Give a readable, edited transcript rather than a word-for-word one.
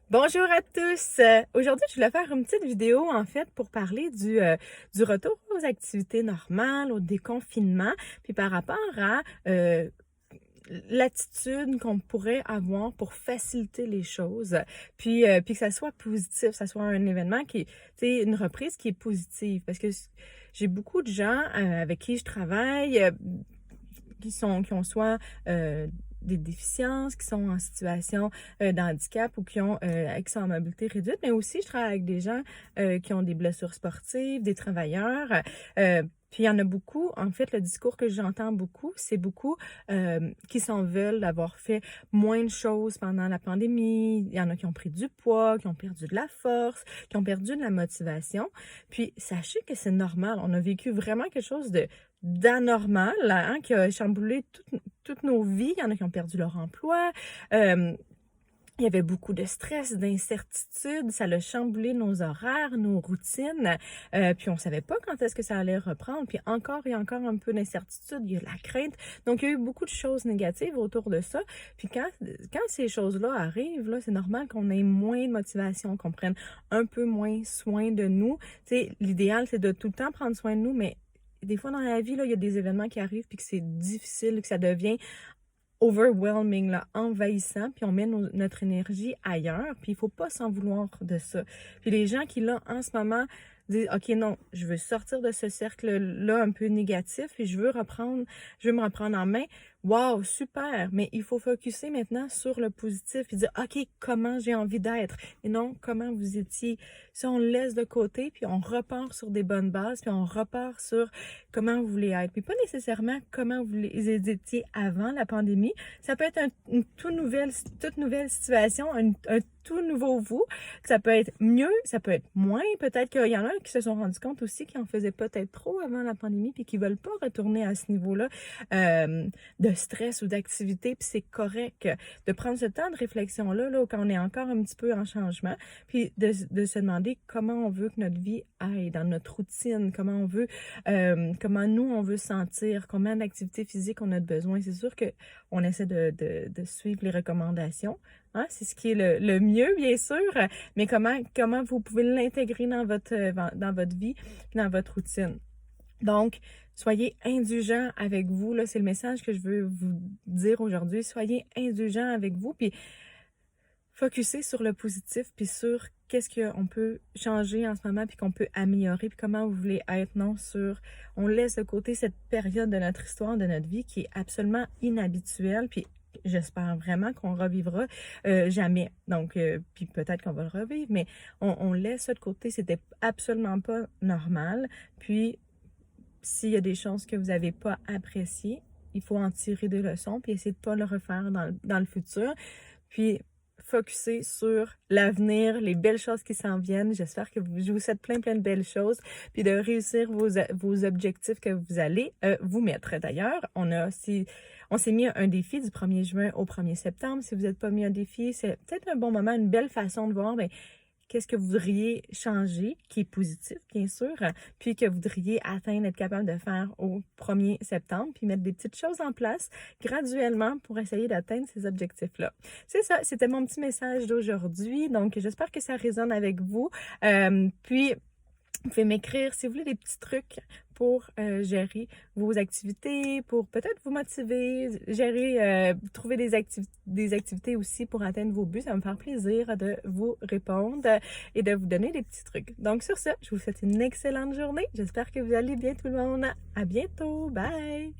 Bonjour à tous! Aujourd'hui, je voulais faire une petite vidéo, en fait, pour parler du retour aux activités normales, au déconfinement, puis par rapport à l'attitude qu'on pourrait avoir pour faciliter les choses, puis que ça soit positif, que ça soit un événement qui, tu sais, une reprise qui est positive. Parce que j'ai beaucoup de gens avec qui je travaille qui ont soit des déficiences, qui sont en situation de handicap ou qui sont en mobilité réduite, mais aussi je travaille avec des gens qui ont des blessures sportives, des travailleurs. Puis il y en a beaucoup, en fait, le discours que j'entends beaucoup, c'est beaucoup qui s'en veulent d'avoir fait moins de choses pendant la pandémie. Il y en a qui ont pris du poids, qui ont perdu de la force, qui ont perdu de la motivation. Puis sachez que c'est normal. On a vécu vraiment quelque chose de d'anormal, hein, qui a chamboulé toutes nos vies. Il y en a qui ont perdu leur emploi. Il y avait beaucoup de stress, d'incertitude. Ça a chamboulé nos horaires, nos routines. Puis on savait pas quand est-ce que ça allait reprendre. Puis encore et encore un peu d'incertitude. Il y a de la crainte. Donc, il y a eu beaucoup de choses négatives autour de ça. Puis quand ces choses-là arrivent, là, c'est normal qu'on ait moins de motivation, qu'on prenne un peu moins soin de nous. Tu sais, l'idéal, c'est de tout le temps prendre soin de nous, mais des fois dans la vie, là, il y a des événements qui arrivent puis que c'est difficile, que ça devient overwhelming, là, envahissant, puis on met notre énergie ailleurs, puis il faut pas s'en vouloir de ça. Puis les gens qui, là, en ce moment, disent, OK, non, je veux sortir de ce cercle-là un peu négatif, et je veux me reprendre en main. Wow, super! Mais il faut focuser maintenant sur le positif, et dire, OK, comment j'ai envie d'être, et non comment vous étiez. Si on le laisse de côté, puis on repart sur des bonnes bases, puis on repart sur comment vous voulez être. Puis pas nécessairement comment vous étiez avant la pandémie. Ça peut être une toute nouvelle situation, un tout nouveau vous. Ça peut être mieux, ça peut être moins. Peut-être qu'il y en a qui se sont rendus compte aussi qu'ils en faisaient peut-être trop avant la pandémie puis qu'ils veulent pas retourner à ce niveau-là de stress ou d'activité. Puis c'est correct de prendre ce temps de réflexion-là là, quand on est encore un petit peu en changement, puis de se demander comment on veut que notre vie aille dans notre routine, comment nous on veut sentir, combien d'activités physiques on a besoin. C'est sûr qu'on essaie de suivre les recommandations. Hein, c'est ce qui est le mieux, bien sûr, mais comment vous pouvez l'intégrer dans votre vie, dans votre routine. Donc, soyez indulgents avec vous, là, c'est le message que je veux vous dire aujourd'hui. Soyez indulgents avec vous, puis focuser sur le positif, puis sur qu'est-ce qu'on peut changer en ce moment, puis qu'on peut améliorer, puis comment vous voulez être, non sur... On laisse de côté cette période de notre histoire, de notre vie, qui est absolument inhabituelle, puis j'espère vraiment qu'on revivra jamais. Donc, puis peut-être qu'on va le revivre, mais on laisse ça de côté, c'était absolument pas normal. Puis, s'il y a des choses que vous n'avez pas appréciées, il faut en tirer des leçons, puis essayer de pas le refaire dans le futur. Puis, focuser sur l'avenir, les belles choses qui s'en viennent. J'espère que je vous souhaite plein de belles choses, puis de réussir vos objectifs que vous allez vous mettre. D'ailleurs, on s'est mis un défi du 1er juin au 1er septembre. Si vous n'êtes pas mis un défi, c'est peut-être un bon moment, une belle façon de voir, bien, qu'est-ce que vous voudriez changer, qui est positif, bien sûr, puis que vous voudriez atteindre, être capable de faire au 1er septembre, puis mettre des petites choses en place graduellement pour essayer d'atteindre ces objectifs-là. C'est ça, c'était mon petit message d'aujourd'hui. Donc, j'espère que ça résonne avec vous. Puis, vous pouvez m'écrire si vous voulez des petits trucs pour gérer vos activités, pour peut-être vous motiver, trouver des activités aussi pour atteindre vos buts. Ça va me faire plaisir de vous répondre et de vous donner des petits trucs. Donc sur ce, je vous souhaite une excellente journée. J'espère que vous allez bien tout le monde. À bientôt. Bye!